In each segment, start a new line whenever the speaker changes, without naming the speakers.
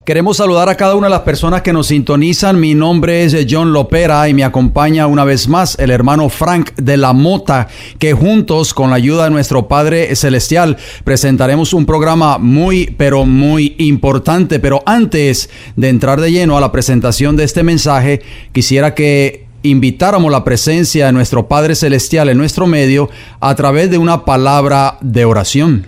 Queremos saludar a cada una de las personas que nos sintonizan. Mi nombre es John Lopera y me acompaña una vez más el hermano Frank de la Mota, que juntos, con la ayuda de nuestro Padre Celestial, presentaremos un programa muy importante. Pero antes de entrar de lleno a la presentación de este mensaje, quisiera que invitáramos la presencia de nuestro Padre Celestial en nuestro medio a través de una palabra de oración.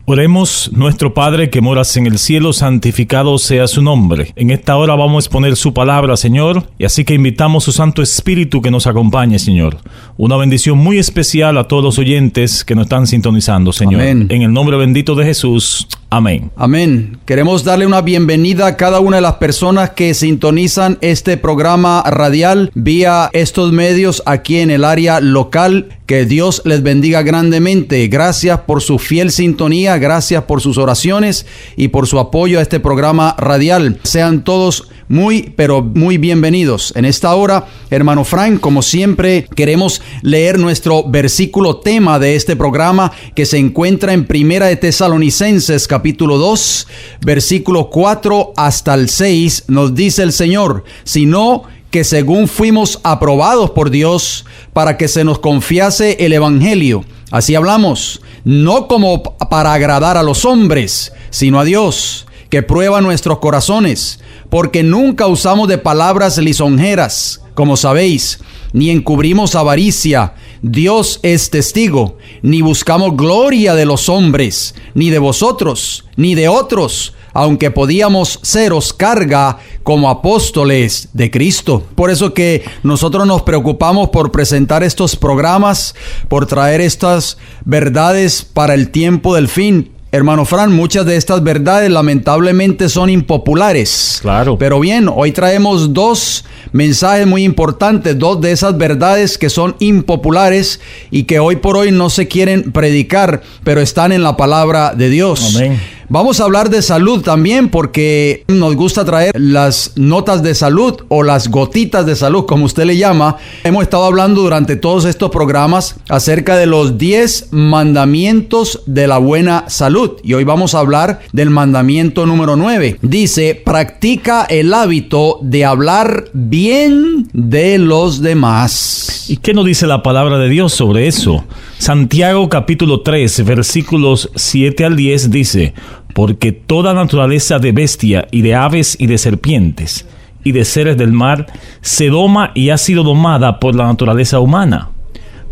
Oremos. Nuestro Padre que moras en el cielo, santificado sea su nombre. En esta hora vamos a exponer su palabra, Señor, y así que invitamos su Santo Espíritu que nos acompañe, Señor. Una bendición muy especial a todos los oyentes que nos están sintonizando, Señor.
Amén. En
el nombre bendito de Jesús. Amén.
Amén. Queremos darle una bienvenida a cada una de las personas que sintonizan este programa radial vía estos medios aquí en el área local. Que Dios les bendiga grandemente. Gracias por su fiel sintonía, gracias por sus oraciones y por su apoyo a este programa radial. Sean todos muy bienvenidos. En esta hora, hermano Frank, como siempre, queremos leer nuestro versículo tema de este programa, que se encuentra en Primera de Tesalonicenses, capítulo 2, versículo 4 hasta el 6. Nos dice el Señor: sino que según fuimos aprobados por Dios para que se nos confiase el evangelio, así hablamos, no como para agradar a los hombres, sino a Dios, que prueba nuestros corazones, porque nunca usamos de palabras lisonjeras, como sabéis, ni encubrimos avaricia. Dios es testigo, ni buscamos gloria de los hombres, ni de vosotros, ni de otros, aunque podíamos seros carga como apóstoles de Cristo. Por eso que nosotros nos preocupamos por presentar estos programas, por traer estas verdades para el tiempo del fin. Hermano Fran, muchas de estas verdades lamentablemente son impopulares.
Claro.
Pero bien, hoy traemos dos mensajes muy importantes, dos de esas verdades que son impopulares y que hoy por hoy no se quieren predicar, pero están en la palabra de Dios.
Amén.
Vamos a hablar de salud también, porque nos gusta traer las notas de salud o las gotitas de salud, como usted le llama. Hemos estado hablando durante todos estos programas acerca de los 10 mandamientos de la buena salud. Y hoy vamos a hablar del mandamiento número 9. Dice: practica el hábito de hablar bien de los demás.
¿Y qué nos dice la palabra de Dios sobre eso? Santiago capítulo 3, versículos 7 al 10 dice: porque toda naturaleza de bestia y de aves y de serpientes y de seres del mar se doma y ha sido domada por la naturaleza humana.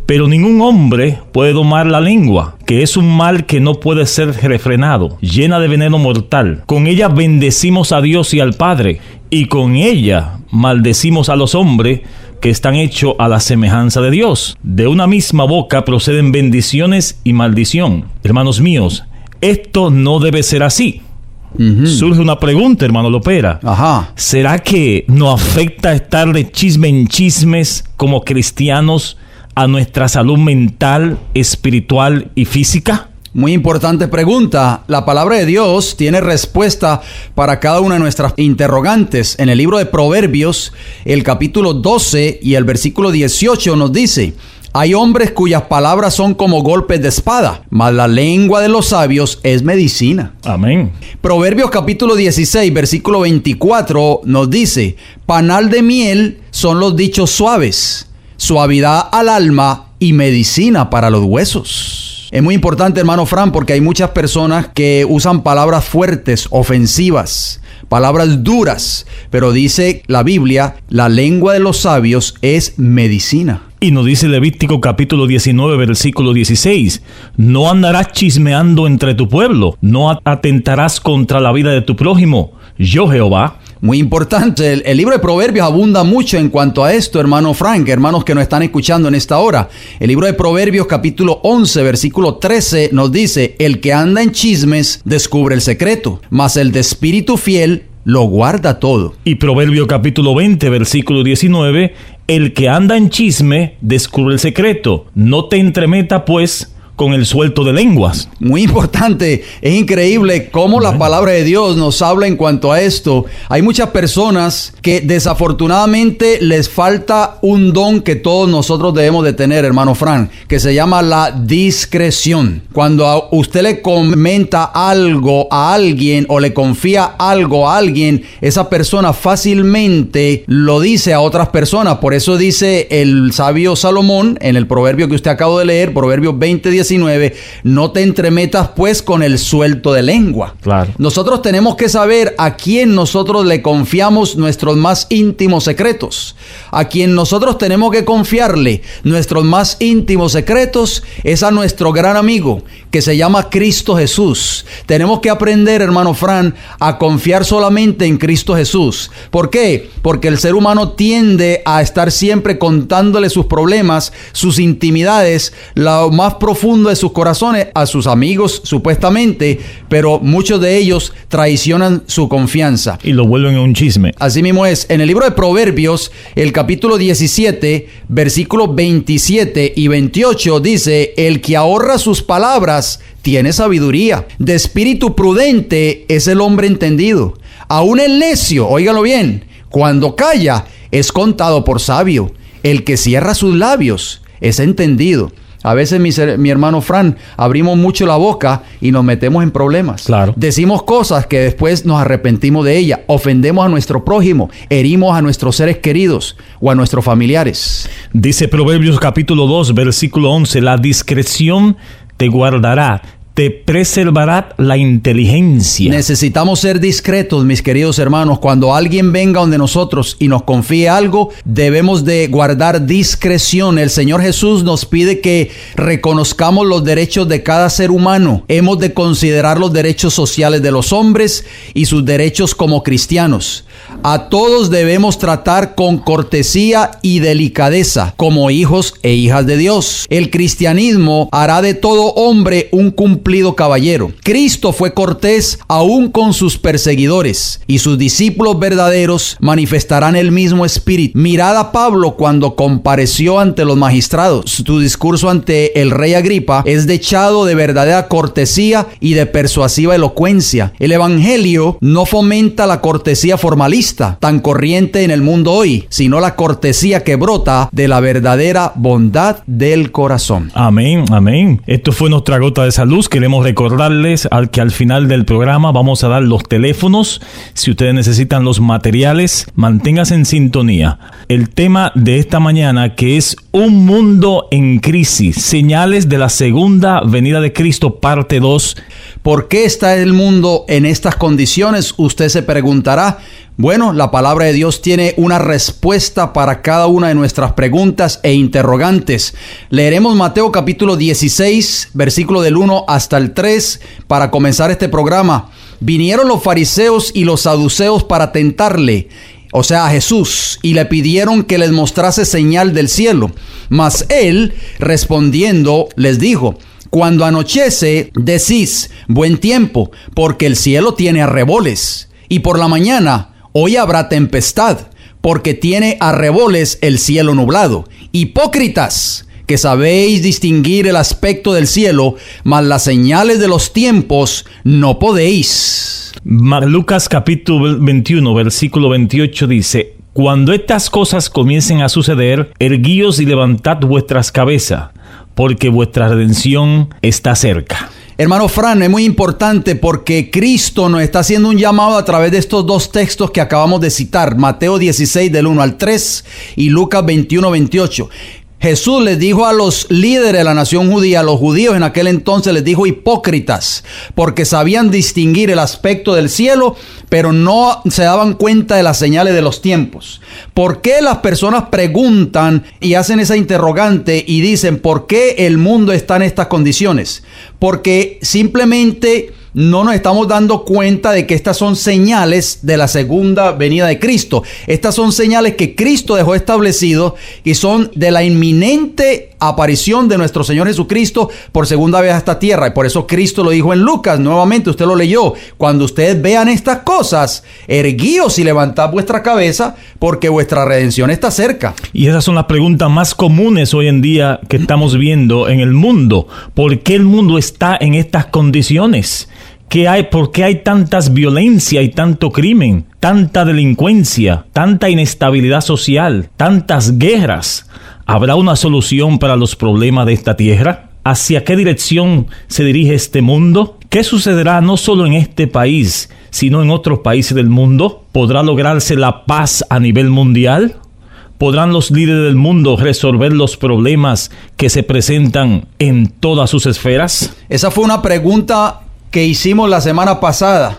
Pero ningún hombre puede domar la lengua, que es un mal que no puede ser refrenado, llena de veneno mortal. Con ella bendecimos a Dios y al Padre, y con ella maldecimos a los hombres que están hechos a la semejanza de Dios. De una misma boca proceden bendiciones y maldición. Hermanos míos, esto no debe ser así. Surge una pregunta, hermano Lopera.
Ajá.
¿Será que nos afecta estar de chisme en chismes como cristianos a nuestra salud mental, espiritual y física?
Muy importante pregunta. La palabra de Dios tiene respuesta para cada una de nuestras interrogantes. En el libro de Proverbios, el capítulo 12 y el versículo 18 nos dice: hay hombres cuyas palabras son como golpes de espada, mas la lengua de los sabios es medicina.
Amén.
Proverbios capítulo 16, versículo 24 nos dice: panal de miel son los dichos suaves, suavidad al alma y medicina para los huesos. Es muy importante, hermano Fran, porque hay muchas personas que usan palabras fuertes, ofensivas, palabras duras, pero dice la Biblia: la lengua de los sabios es medicina.
Y nos dice Levítico capítulo 19, versículo 16: no andarás chismeando entre tu pueblo, no atentarás contra la vida de tu prójimo, yo Jehová.
Muy importante, el libro de Proverbios abunda mucho en cuanto a esto, hermano Frank, hermanos que nos están escuchando en esta hora. El libro de Proverbios capítulo 11, versículo 13 nos dice: el que anda en chismes descubre el secreto, mas el de espíritu fiel lo guarda todo.
Y Proverbio capítulo 20, versículo 19: el que anda en chisme descubre el secreto. No te entremeta, pues, con el suelto de lenguas.
Muy importante, es increíble cómo la palabra de Dios nos habla en cuanto a esto. Hay muchas personas que desafortunadamente les falta un don que todos nosotros debemos de tener, hermano Fran, que se llama la discreción. Cuando a usted le comenta algo a alguien o le confía algo a alguien, esa persona fácilmente lo dice a otras personas. Por eso dice el sabio Salomón en el proverbio que usted acaba de leer, Proverbios 20:19, no te entremetas pues con el suelto de lengua.
Claro.
Nosotros tenemos que saber a quién nosotros le confiamos nuestros más íntimos secretos. A quien nosotros tenemos que confiarle nuestros más íntimos secretos es a nuestro gran amigo que se llama Cristo Jesús. Tenemos que aprender, hermano Fran, a confiar solamente en Cristo Jesús. ¿Por qué? Porque el ser humano tiende a estar siempre contándole sus problemas, sus intimidades, lo más profundo de sus corazones a sus amigos supuestamente, pero muchos de ellos traicionan su confianza.
Y lo vuelven un chisme.
Así mismo es. En el libro de Proverbios, el capítulo 17, versículos 27 y 28 dice, el que ahorra sus palabras tiene sabiduría. De espíritu prudente es el hombre entendido. Aún el necio, óigalo bien, cuando calla es contado por sabio. El que cierra sus labios es entendido. A veces, mi hermano Fran, abrimos mucho la boca y nos metemos en problemas.
Claro.
Decimos cosas que después nos arrepentimos de ellas. Ofendemos a nuestro prójimo, herimos a nuestros seres queridos o a nuestros familiares.
Dice Proverbios capítulo 2, versículo 11, la discreción te guardará, te preservará la inteligencia.
Necesitamos ser discretos, mis queridos hermanos. Cuando alguien venga donde nosotros y nos confíe algo, debemos de guardar discreción. El Señor Jesús nos pide que reconozcamos los derechos de cada ser humano. Hemos de considerar los derechos sociales de los hombres y sus derechos como cristianos. A todos debemos tratar con cortesía y delicadeza, como hijos e hijas de Dios. El cristianismo hará de todo hombre un cumplido caballero. Cristo fue cortés aún con sus perseguidores, y sus discípulos verdaderos manifestarán el mismo espíritu. Mirad a Pablo cuando compareció ante los magistrados. Su discurso ante el rey Agripa es dechado de verdadera cortesía y de persuasiva elocuencia. El evangelio no fomenta la cortesía formalista, tan corriente en el mundo hoy, sino la cortesía que brota de la verdadera bondad del corazón.
Amén, amén. Esto fue nuestra gota de salud. Queremos recordarles que al final del programa vamos a dar los teléfonos. Si ustedes necesitan los materiales, manténganse en sintonía. El tema de esta mañana, que es un mundo en crisis, señales de la segunda venida de Cristo, parte 2.
¿Por qué está el mundo en estas condiciones? Usted se preguntará. Bueno, la palabra de Dios tiene una respuesta para cada una de nuestras preguntas e interrogantes. Leeremos Mateo capítulo 16, versículo del 1 hasta el 3, para comenzar este programa. Vinieron los fariseos y los saduceos para tentarle, o sea, a Jesús, y le pidieron que les mostrase señal del cielo. Mas él, respondiendo, les dijo: cuando anochece, decís, buen tiempo, porque el cielo tiene arreboles, y por la mañana, hoy habrá tempestad, porque tiene arreboles el cielo nublado. Hipócritas, que sabéis distinguir el aspecto del cielo, mas las señales de los tiempos no podéis.
Lucas capítulo 21, versículo 28 dice: cuando estas cosas comiencen a suceder, erguíos y levantad vuestras cabezas, porque vuestra redención está cerca.
Hermano Fran, es muy importante porque Cristo nos está haciendo un llamado a través de estos dos textos que acabamos de citar, Mateo 16 del 1 al 3 y Lucas 21, 28. Jesús les dijo a los líderes de la nación judía, a los judíos en aquel entonces les dijo hipócritas, porque sabían distinguir el aspecto del cielo, pero no se daban cuenta de las señales de los tiempos. ¿Por qué las personas preguntan y hacen esa interrogante y dicen, ¿por qué el mundo está en estas condiciones? Porque simplemente no nos estamos dando cuenta de que estas son señales de la segunda venida de Cristo. Estas son señales que Cristo dejó establecido y son de la inminente aparición de nuestro Señor Jesucristo por segunda vez a esta tierra. Y por eso Cristo lo dijo en Lucas, nuevamente usted lo leyó: cuando ustedes vean estas cosas, erguíos y levantad vuestra cabeza, porque vuestra redención está cerca.
Y esas son las preguntas más comunes hoy en día que estamos viendo en el mundo. ¿Por qué el mundo está en estas condiciones? ¿Por qué hay tantas violencia y tanto crimen, tanta delincuencia, tanta inestabilidad social, tantas guerras? ¿Habrá una solución para los problemas de esta tierra? ¿Hacia qué dirección se dirige este mundo? ¿Qué sucederá no solo en este país, sino en otros países del mundo? ¿Podrá lograrse la paz a nivel mundial? ¿Podrán los líderes del mundo resolver los problemas que se presentan en todas sus esferas?
Esa fue una pregunta que hicimos la semana pasada.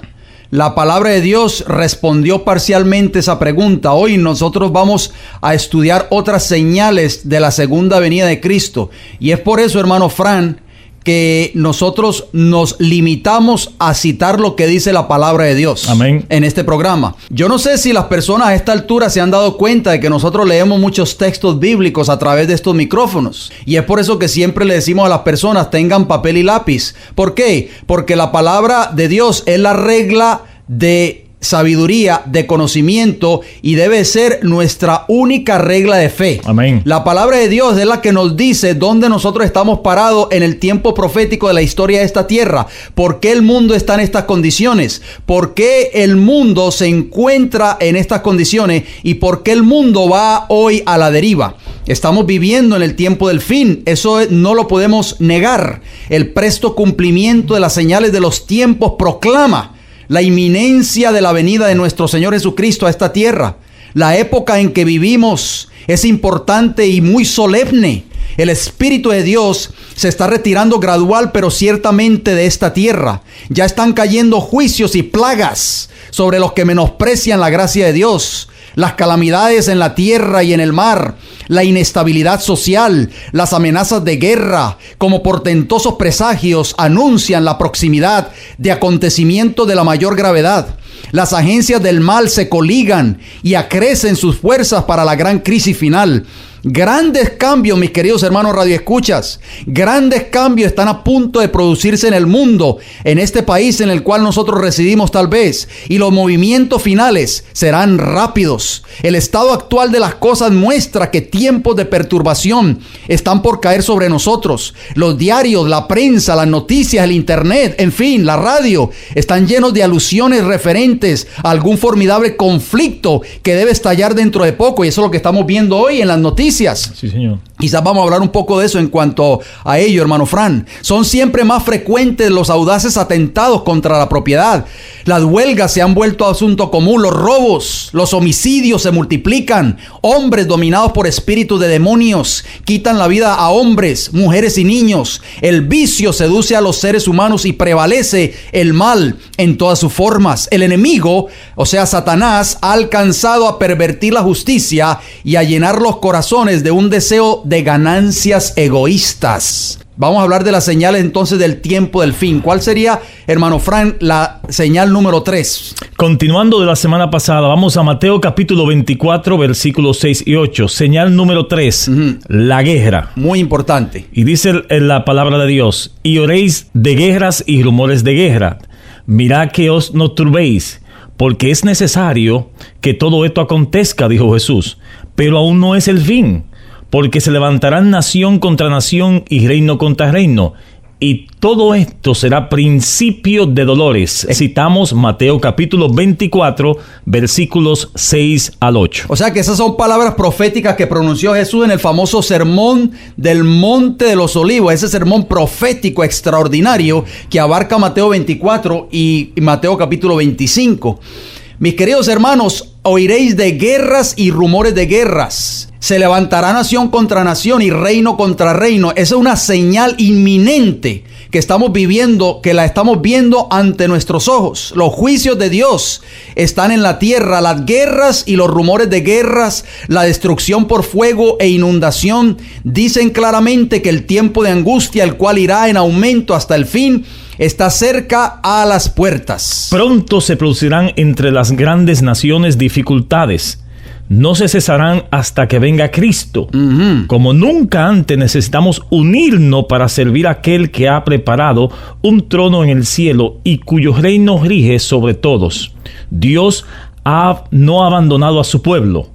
La palabra de Dios respondió parcialmente esa pregunta. Hoy nosotros vamos a estudiar otras señales de la segunda venida de Cristo. Y es por eso, hermano Fran, que nosotros nos limitamos a citar lo que dice la palabra de Dios.
Amén.
En este programa. Yo no sé si las personas a esta altura se han dado cuenta de que nosotros leemos muchos textos bíblicos a través de estos micrófonos. Y es por eso que siempre le decimos a las personas: tengan papel y lápiz. ¿Por qué? Porque la palabra de Dios es la regla de sabiduría, de conocimiento, y debe ser nuestra única regla de fe.
Amén.
La palabra de Dios es la que nos dice dónde nosotros estamos parados en el tiempo profético de la historia de esta tierra. ¿Por qué el mundo está en estas condiciones? ¿Por qué el mundo se encuentra en estas condiciones? ¿Y por qué el mundo va hoy a la deriva? Estamos viviendo en el tiempo del fin. Eso no lo podemos negar. El presto cumplimiento de las señales de los tiempos proclama la inminencia de la venida de nuestro Señor Jesucristo a esta tierra. La época en que vivimos es importante y muy solemne. El Espíritu de Dios se está retirando gradual pero ciertamente de esta tierra. Ya están cayendo juicios y plagas sobre los que menosprecian la gracia de Dios. Las calamidades en la tierra y en el mar, la inestabilidad social, las amenazas de guerra, como portentosos presagios, anuncian la proximidad de acontecimientos de la mayor gravedad. Las agencias del mal se coligan y acrecen sus fuerzas para la gran crisis final. Grandes cambios, mis queridos hermanos radioescuchas, grandes cambios están a punto de producirse en el mundo, en este país en el cual nosotros residimos tal vez, y los movimientos finales serán rápidos. El estado actual de las cosas muestra que tiempos de perturbación están por caer sobre nosotros. Los diarios, la prensa, las noticias, el internet, en fin, la radio, están llenos de alusiones referentes a algún formidable conflicto que debe estallar dentro de poco, y eso es lo que estamos viendo hoy en las noticias.
Sí, señor.
Quizás vamos a hablar un poco de eso en cuanto a ello, hermano Fran. Son siempre más frecuentes los audaces atentados contra la propiedad. Las huelgas se han vuelto asunto común. Los robos, los homicidios se multiplican. Hombres dominados por espíritus de demonios quitan la vida a hombres, mujeres y niños. El vicio seduce a los seres humanos y prevalece el mal en todas sus formas. El enemigo, o sea, Satanás, ha alcanzado a pervertir la justicia y a llenar los corazones de un deseo de ganancias egoístas. Vamos a hablar de las señales entonces del tiempo del fin. ¿Cuál sería, hermano Frank, la señal número 3?
Continuando de la semana pasada, vamos a Mateo capítulo 24, versículos 6 y 8. Señal número 3, la guerra.
Muy importante.
Y dice en la palabra de Dios: y oréis de guerras y rumores de guerra. Mirad que os no turbéis, porque es necesario que todo esto acontezca, dijo Jesús. Pero aún no es el fin, porque se levantarán nación contra nación y reino contra reino, y todo esto será principio de dolores. Citamos Mateo capítulo 24, versículos 6 al 8.
O sea que esas son palabras proféticas que pronunció Jesús en el famoso sermón del Monte de los Olivos, ese sermón profético extraordinario que abarca Mateo 24 y Mateo capítulo 25. Mis queridos hermanos, oiréis de guerras y rumores de guerras. Se levantará nación contra nación y reino contra reino. Esa es una señal inminente que estamos viviendo, que la estamos viendo ante nuestros ojos. Los juicios de Dios están en la tierra. Las guerras y los rumores de guerras, la destrucción por fuego e inundación, dicen claramente que el tiempo de angustia, el cual irá en aumento hasta el fin, está cerca a las puertas.
Pronto se producirán entre las grandes naciones dificultades. No se cesarán hasta que venga Cristo. Como nunca antes necesitamos unirnos para servir a aquel que ha preparado un trono en el cielo y cuyo reino rige sobre todos. Dios no ha abandonado a su pueblo.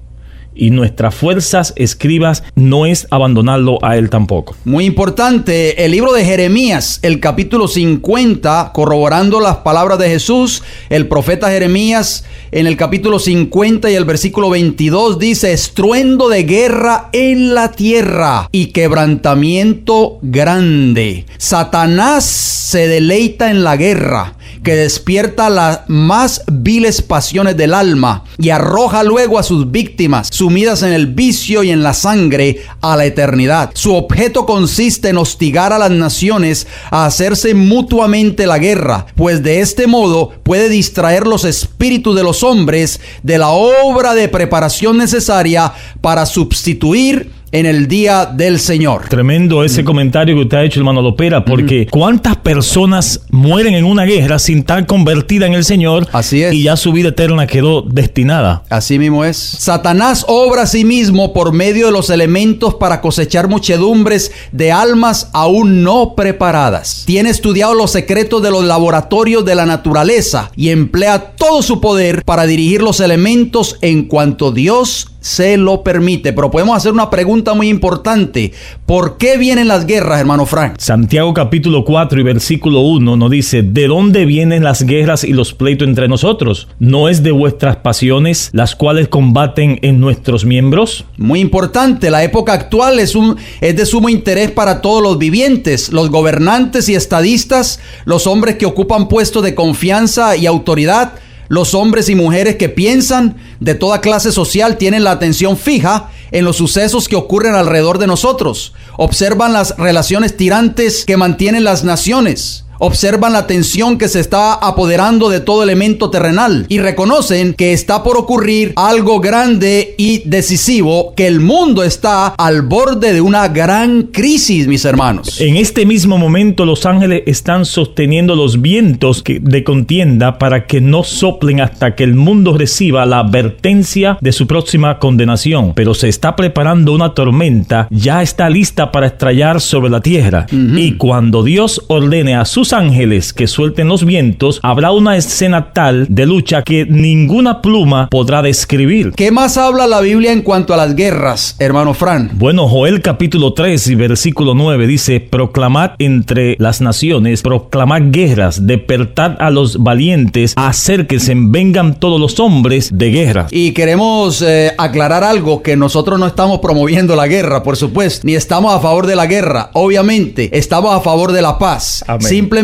Y nuestras fuerzas escribas no es abandonarlo a él tampoco.
Muy importante, el libro de Jeremías, el capítulo 50, corroborando las palabras de Jesús, el profeta Jeremías, en el capítulo 50 y el versículo 22 dice: estruendo de guerra en la tierra y quebrantamiento grande. Satanás se deleita en la guerra, que despierta las más viles pasiones del alma y arroja luego a sus víctimas, sumidas en el vicio y en la sangre, a la eternidad. Su objeto consiste en hostigar a las naciones a hacerse mutuamente la guerra, pues de este modo puede distraer los espíritus de los hombres de la obra de preparación necesaria para substituir en el día del Señor.
Tremendo ese comentario que usted ha hecho, hermano Lopera, porque ¿cuántas personas mueren en una guerra sin estar convertidas en el Señor?
Así es.
Y ya su vida eterna quedó destinada.
Así mismo es. Satanás obra a sí mismo por medio de los elementos para cosechar muchedumbres de almas aún no preparadas. Tiene estudiado los secretos de los laboratorios de la naturaleza y emplea todo su poder para dirigir los elementos en cuanto Dios se lo permite. Pero podemos hacer una pregunta muy importante: ¿por qué vienen las guerras, hermano Frank?
Santiago capítulo 4 y versículo 1 nos dice: ¿de dónde vienen las guerras y los pleitos entre nosotros? ¿No es de vuestras pasiones las cuales combaten en nuestros miembros?
Muy importante, la época actual es de sumo interés para todos los vivientes, los gobernantes y estadistas, los hombres que ocupan puestos de confianza y autoridad, los hombres y mujeres que piensan, de toda clase social, tienen la atención fija en los sucesos que ocurren alrededor de nosotros. Observan las relaciones tirantes que mantienen las naciones. Observan la tensión que se está apoderando de todo elemento terrenal y reconocen que está por ocurrir algo grande y decisivo, que el mundo está al borde de una gran crisis, mis hermanos.
En este mismo momento los ángeles están sosteniendo los vientos de contienda para que no soplen hasta que el mundo reciba la advertencia de su próxima condenación. Pero se está preparando una tormenta, ya está lista para estrellar sobre la tierra. Y cuando Dios ordene a sus ángeles que suelten los vientos, habrá una escena tal de lucha que ninguna pluma podrá describir.
¿Qué más habla la Biblia en cuanto a las guerras, hermano Fran?
Bueno, Joel capítulo 3 y versículo 9 dice: proclamad entre las naciones, proclamad guerras, despertad a los valientes, acérquense, vengan todos los hombres de guerra.
Y queremos aclarar algo, que nosotros no estamos promoviendo la guerra, por supuesto, ni estamos a favor de la guerra. Obviamente, estamos a favor de la paz.
Amén.
Simplemente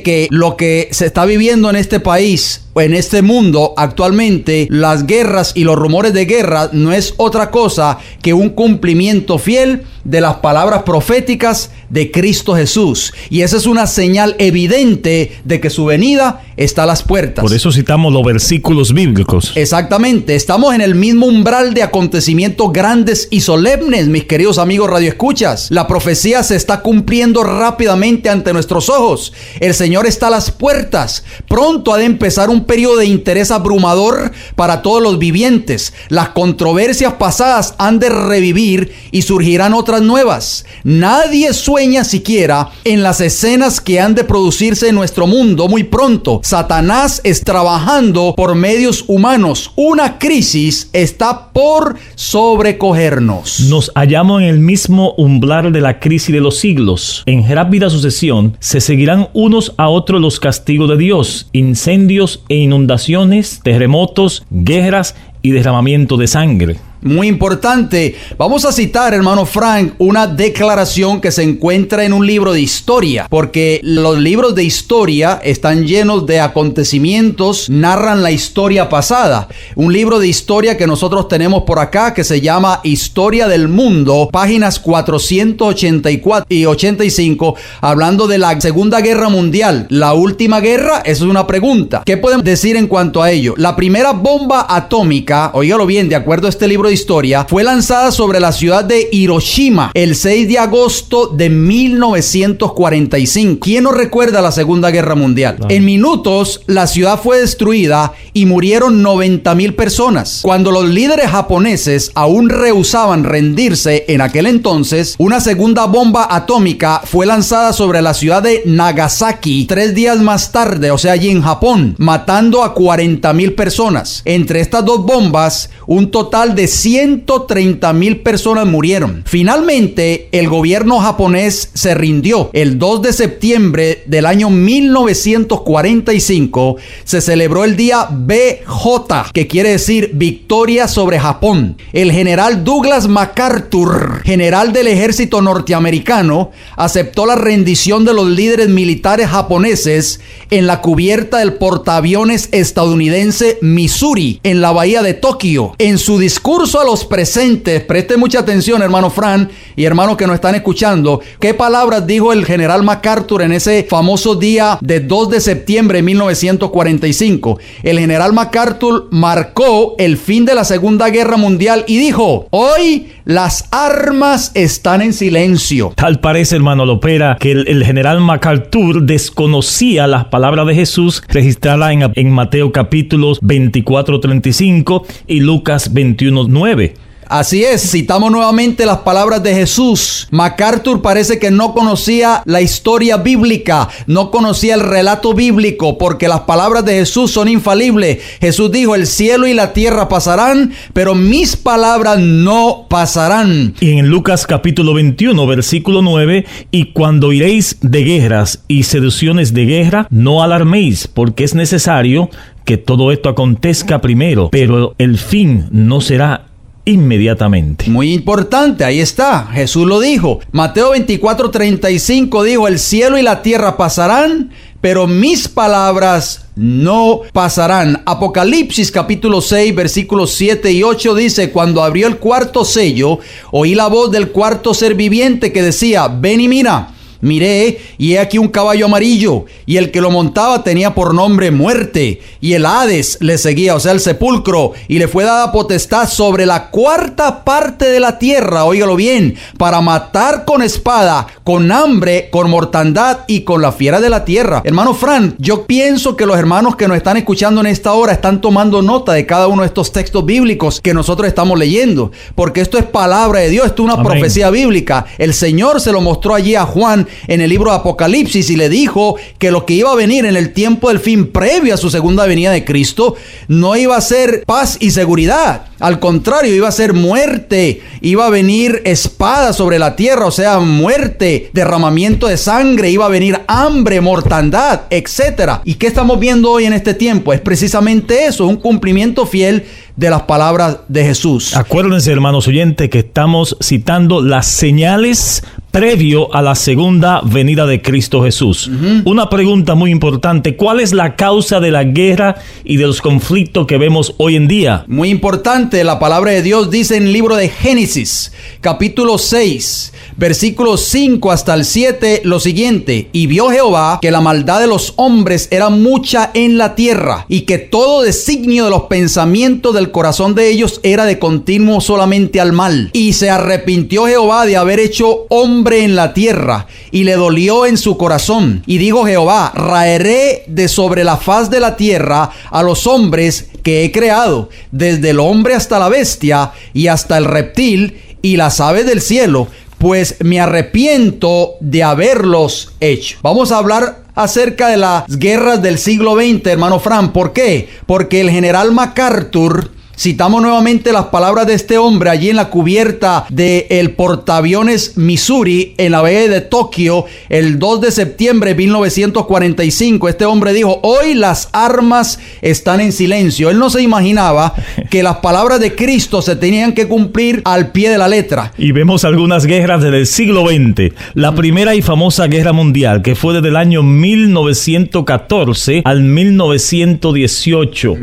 que lo que se está viviendo en este país, en este mundo actualmente, las guerras y los rumores de guerra no es otra cosa que un cumplimiento fiel de las palabras proféticas de Cristo Jesús. Y esa es una señal evidente de que su venida está a las puertas.
Por eso citamos los versículos bíblicos.
Exactamente. Estamos en el mismo umbral de acontecimientos grandes y solemnes, mis queridos amigos radioescuchas. La profecía se está cumpliendo rápidamente ante nuestros ojos. El Señor está a las puertas. Pronto ha de empezar un periodo de interés abrumador para todos los vivientes. Las controversias pasadas han de revivir y surgirán otras nuevas. Nadie sueña siquiera en las escenas que han de producirse en nuestro mundo muy pronto. Satanás está trabajando por medios humanos. Una crisis está por sobrecogernos.
Nos hallamos en el mismo umbral de la crisis de los siglos. En rápida sucesión se seguirán unos a otros los castigos de Dios: incendios e inundaciones, terremotos, guerras y derramamiento de sangre.
Muy importante. Vamos a citar, hermano Frank, una declaración que se encuentra en un libro de historia, porque los libros de historia están llenos de acontecimientos, narran la historia pasada. Un libro de historia que nosotros tenemos por acá, que se llama Historia del Mundo, páginas 484 y 85, hablando de la Segunda Guerra Mundial. La última guerra, eso es una pregunta. ¿Qué podemos decir en cuanto a ello? La primera bomba atómica, óigalo bien, de acuerdo a este libro de historia, fue lanzada sobre la ciudad de Hiroshima el 6 de agosto de 1945. ¿Quién no recuerda la Segunda Guerra Mundial? En minutos, la ciudad fue destruida y murieron 90,000 personas. Cuando los líderes japoneses aún rehusaban rendirse en aquel entonces, una segunda bomba atómica fue lanzada sobre la ciudad de Nagasaki 3 días más tarde, o sea, allí en Japón, matando a 40,000 personas. Entre estas dos bombas, un total de 130,000 personas murieron. Finalmente, el gobierno japonés se rindió. El 2 de septiembre del año 1945 se celebró el día BJ, que quiere decir victoria sobre Japón. El general Douglas MacArthur, general del ejército norteamericano, aceptó la rendición de los líderes militares japoneses en la cubierta del portaaviones estadounidense Missouri, en la bahía de Tokio. En su discurso a los presentes, preste mucha atención, hermano Fran y hermanos que nos están escuchando, ¿qué palabras dijo el general MacArthur en ese famoso día de 2 de septiembre de 1945? El general MacArthur marcó el fin de la Segunda Guerra Mundial y dijo: hoy las armas están en silencio.
Tal parece, hermano Lopera, que el general MacArthur desconocía las palabras de Jesús registradas en Mateo capítulos 24:35 y Lucas 21:9.
Así es, citamos nuevamente las palabras de Jesús. MacArthur parece que no conocía la historia bíblica, no conocía el relato bíblico, porque las palabras de Jesús son infalibles. Jesús dijo: el cielo y la tierra pasarán, pero mis palabras no pasarán.
Y en Lucas capítulo 21, versículo 9, y cuando oiréis de guerras y seducciones de guerra, no alarméis, porque es necesario que todo esto acontezca primero, pero el fin no será inmediatamente.
Muy importante, ahí está, Jesús lo dijo. Mateo 24:35 dijo: el cielo y la tierra pasarán, pero mis palabras no pasarán. Apocalipsis capítulo 6 versículos 7 y 8 dice: cuando abrió el cuarto sello, oí la voz del cuarto ser viviente que decía: ven y mira. Miré, y he aquí un caballo amarillo, y el que lo montaba tenía por nombre Muerte, y el Hades le seguía, o sea, el sepulcro, y le fue dada potestad sobre la cuarta parte de la tierra, óigalo bien, para matar con espada, con hambre, con mortandad y con la fiera de la tierra. Hermano Fran, yo pienso que los hermanos que nos están escuchando en esta hora están tomando nota de cada uno de estos textos bíblicos que nosotros estamos leyendo, porque esto es palabra de Dios, esto es una profecía bíblica. El Señor se lo mostró allí a Juan en el libro de Apocalipsis y le dijo que lo que iba a venir en el tiempo del fin previo a su segunda venida de Cristo no iba a ser paz y seguridad. Al contrario, iba a ser muerte, iba a venir espada sobre la tierra, o sea, muerte, derramamiento de sangre, iba a venir hambre, mortandad, etc. ¿Y qué estamos viendo hoy en este tiempo? Es precisamente eso, un cumplimiento fiel de las palabras de Jesús.
Acuérdense, hermanos oyentes, que estamos citando las señales previo a la segunda venida de Cristo Jesús. Una pregunta muy importante: ¿cuál es la causa de la guerra y de los conflictos que vemos hoy en día?
Muy importante, la palabra de Dios dice en el libro de Génesis, capítulo 6, versículos 5 hasta el 7, lo siguiente: y vio Jehová que la maldad de los hombres era mucha en la tierra, y que todo designio de los pensamientos del corazón de ellos era de continuo solamente al mal. Y se arrepintió Jehová de haber hecho hombre en la tierra, y le dolió en su corazón. Y dijo Jehová: raeré de sobre la faz de la tierra a los hombres que he creado, desde el hombre hasta la bestia, y hasta el reptil, y las aves del cielo, pues me arrepiento de haberlos hecho. Vamos a hablar acerca de las guerras del siglo XX, hermano Fran. ¿Por qué? Porque el general MacArthur, citamos nuevamente las palabras de este hombre allí en la cubierta del portaaviones Missouri, en la bahía de Tokio, el 2 de septiembre de 1945. Este hombre dijo: hoy las armas están en silencio. Él no se imaginaba que las palabras de Cristo se tenían que cumplir al pie de la letra.
Y vemos algunas guerras desde el siglo XX. La primera y famosa guerra mundial, que fue desde el año 1914 al 1918.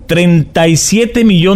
37 millones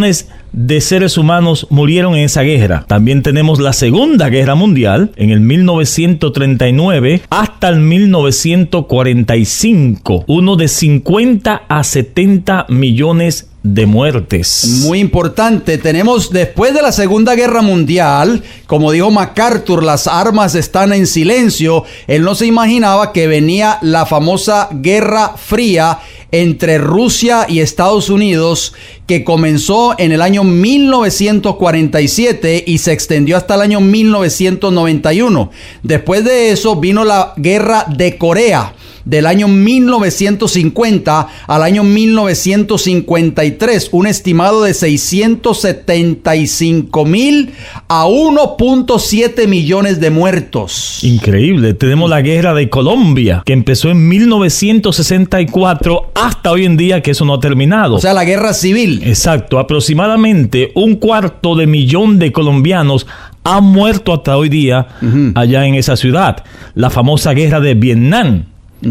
de seres humanos murieron en esa guerra. También tenemos la Segunda Guerra Mundial en el 1939 hasta el 1945. Uno de 50 a 70 millones de muertes.
Muy importante. Tenemos, después de la Segunda Guerra Mundial, como dijo MacArthur, las armas están en silencio. Él no se imaginaba que venía la famosa Guerra Fría entre Rusia y Estados Unidos, que comenzó en el año 1947 y se extendió hasta el año 1991. Después de eso vino la Guerra de Corea, del año 1950 al año 1953, un estimado de 675,000 a 1.7 millones de muertos.
Increíble. Tenemos la Guerra de Colombia, que empezó en 1964 hasta hoy en día, que eso no ha terminado.
O sea, la guerra civil.
Exacto. Aproximadamente 250,000 de colombianos han muerto hasta hoy día allá en esa ciudad. La famosa Guerra de Vietnam,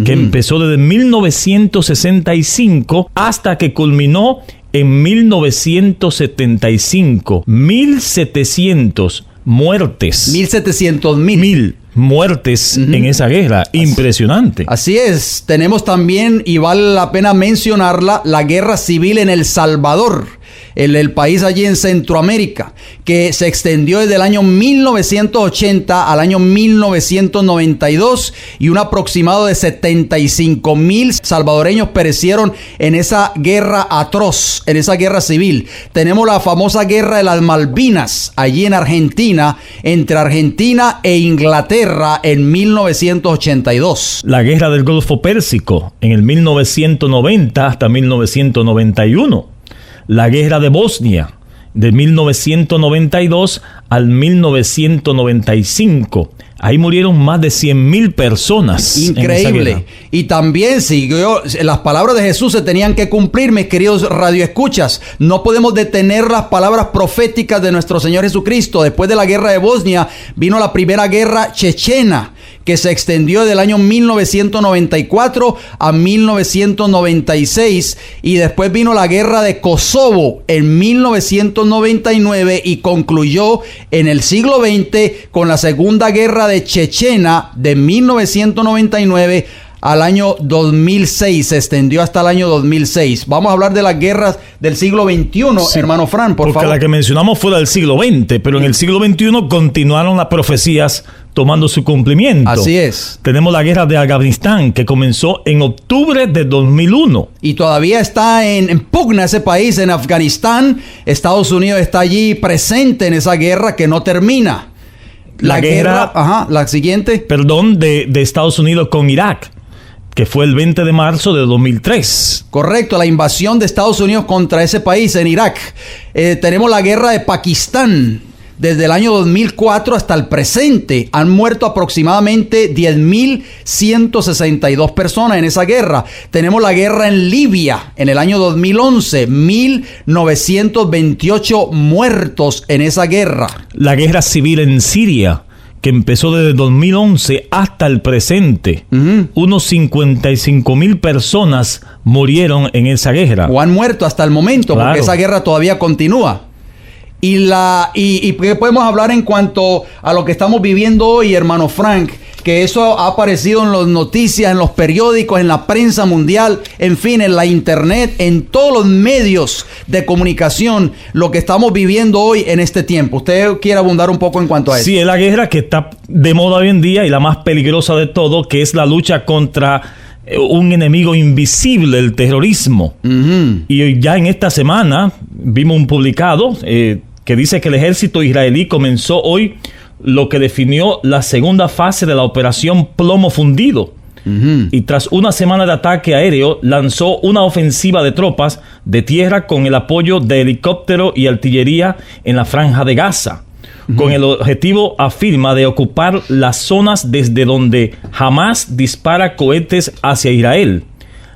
que empezó desde 1965 hasta que culminó en 1975. 1,700 muertes.
1,700,000
muertes en esa guerra. Impresionante.
Así es. Tenemos también, y vale la pena mencionarla, la guerra civil en El Salvador, el país allí en Centroamérica, que se extendió desde el año 1980 al año 1992, y un aproximado de 75,000 salvadoreños perecieron en esa guerra atroz, en esa guerra civil. Tenemos la famosa Guerra de las Malvinas, allí en Argentina, entre Argentina e Inglaterra en 1982.
La Guerra del Golfo Pérsico en el 1990 hasta 1991. La Guerra de Bosnia, de 1992 al 1995. Ahí murieron más de 100,000 personas.
Increíble. Y también siguió, las palabras de Jesús se tenían que cumplir, mis queridos radioescuchas. No podemos detener las palabras proféticas de nuestro Señor Jesucristo. Después de la guerra de Bosnia, vino la primera guerra chechena, que se extendió del año 1994 a 1996, y después vino la guerra de Kosovo en 1999 y concluyó en el siglo XX con la segunda guerra de Chechena de 1999 al año 2006, se extendió hasta el año 2006. Vamos a hablar de las guerras del siglo XXI, sí, hermano Fran, por favor.
Porque la que mencionamos fue del siglo XX, pero en el siglo XXI continuaron las profecías tomando su cumplimiento.
Así es.
Tenemos la guerra de Afganistán, que comenzó en octubre de 2001.
Y todavía está en pugna ese país, en Afganistán. Estados Unidos está allí presente en esa guerra que no termina. La guerra, la siguiente.
Perdón, de Estados Unidos con Irak, que fue el 20 de marzo de 2003.
Correcto, la invasión de Estados Unidos contra ese país en Irak. Tenemos la guerra de Pakistán. Desde el año 2004 hasta el presente han muerto aproximadamente 10,162 personas en esa guerra. Tenemos la guerra en Libia en el año 2011, 1,928 muertos en esa guerra.
La guerra civil en Siria, que empezó desde 2011 hasta el presente. Unos 55,000 personas murieron en esa guerra.
O han muerto hasta el momento, claro, porque esa guerra todavía continúa. Y ¿qué podemos hablar en cuanto a lo que estamos viviendo hoy, hermano Frank? Que eso ha aparecido en las noticias, en los periódicos, en la prensa mundial, en fin, en la internet, en todos los medios de comunicación, lo que estamos viviendo hoy en este tiempo. ¿Usted quiere abundar un poco en cuanto a eso?
Sí, es la guerra que está de moda hoy en día y la más peligrosa de todo, que es la lucha contra un enemigo invisible, el terrorismo. Y ya en esta semana vimos un publicado que dice que el ejército israelí comenzó hoy lo que definió la segunda fase de la operación Plomo Fundido. Y tras una semana de ataque aéreo, lanzó una ofensiva de tropas de tierra con el apoyo de helicóptero y artillería en la franja de Gaza, con el objetivo, afirma, de ocupar las zonas desde donde Hamás dispara cohetes hacia Israel.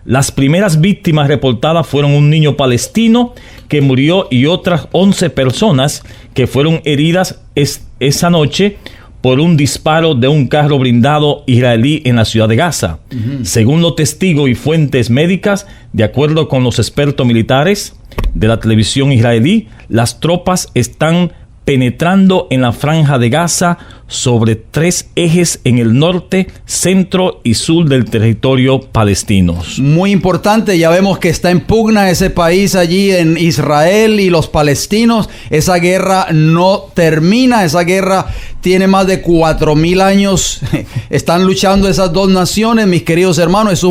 Las primeras víctimas reportadas fueron un niño palestino que murió y otras 11 personas que fueron heridas esa noche por un disparo de un carro blindado israelí en la ciudad de Gaza. Según los testigos y fuentes médicas, de acuerdo con los expertos militares de la televisión israelí, las tropas están penetrando en la franja de Gaza sobre 3 ejes en el norte, centro y sur del territorio palestinos.
Muy importante, ya vemos que está en pugna ese país allí en Israel y los palestinos. Esa guerra no termina, esa guerra tiene más de 4,000 años. Están luchando esas dos naciones, mis queridos hermanos.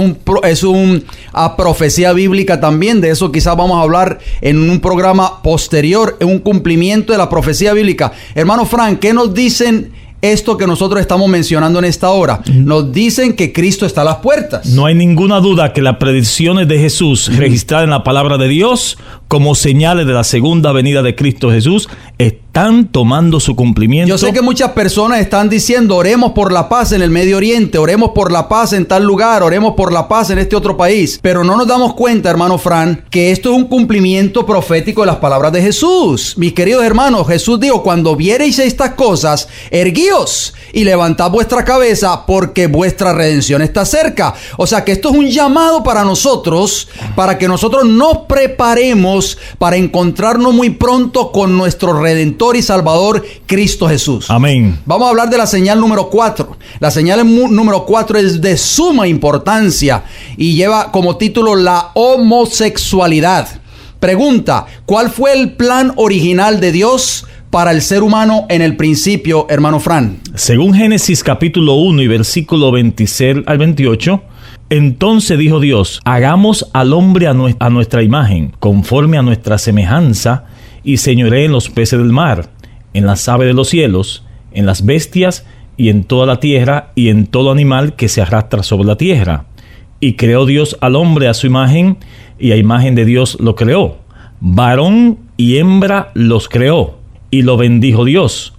Es una profecía bíblica también. De eso quizás vamos a hablar en un programa posterior, en un cumplimiento de la profecía bíblica. Hermano Frank, ¿qué nos dicen esto que nosotros estamos mencionando en esta hora? Nos dicen que Cristo está a las puertas.
No hay ninguna duda que las predicciones de Jesús registradas en la palabra de Dios como señales de la segunda venida de Cristo Jesús están tomando su cumplimiento.
Yo sé que muchas personas están diciendo: oremos por la paz en el Medio Oriente, oremos por la paz en tal lugar, oremos por la paz en este otro país. Pero no nos damos cuenta, hermano Fran, que esto es un cumplimiento profético de las palabras de Jesús. Mis queridos hermanos, Jesús dijo: cuando viereis estas cosas, erguíos y levantad vuestra cabeza, porque vuestra redención está cerca. O sea que esto es un llamado para nosotros, para que nosotros nos preparemos para encontrarnos muy pronto con nuestro Redentor y Salvador, Cristo Jesús.
Amén.
Vamos a hablar de la señal número 4. La señal número 4 es de suma importancia y lleva como título la homosexualidad. Pregunta: ¿cuál fue el plan original de Dios para el ser humano en el principio, hermano Fran?
Según Génesis capítulo 1 y versículo 26 al 28, entonces dijo Dios: hagamos al hombre a nuestra imagen, conforme a nuestra semejanza, y señoree en los peces del mar, en las aves de los cielos, en las bestias, y en toda la tierra, y en todo animal que se arrastra sobre la tierra. Y creó Dios al hombre a su imagen, y a imagen de Dios lo creó. Varón y hembra los creó, y lo bendijo Dios.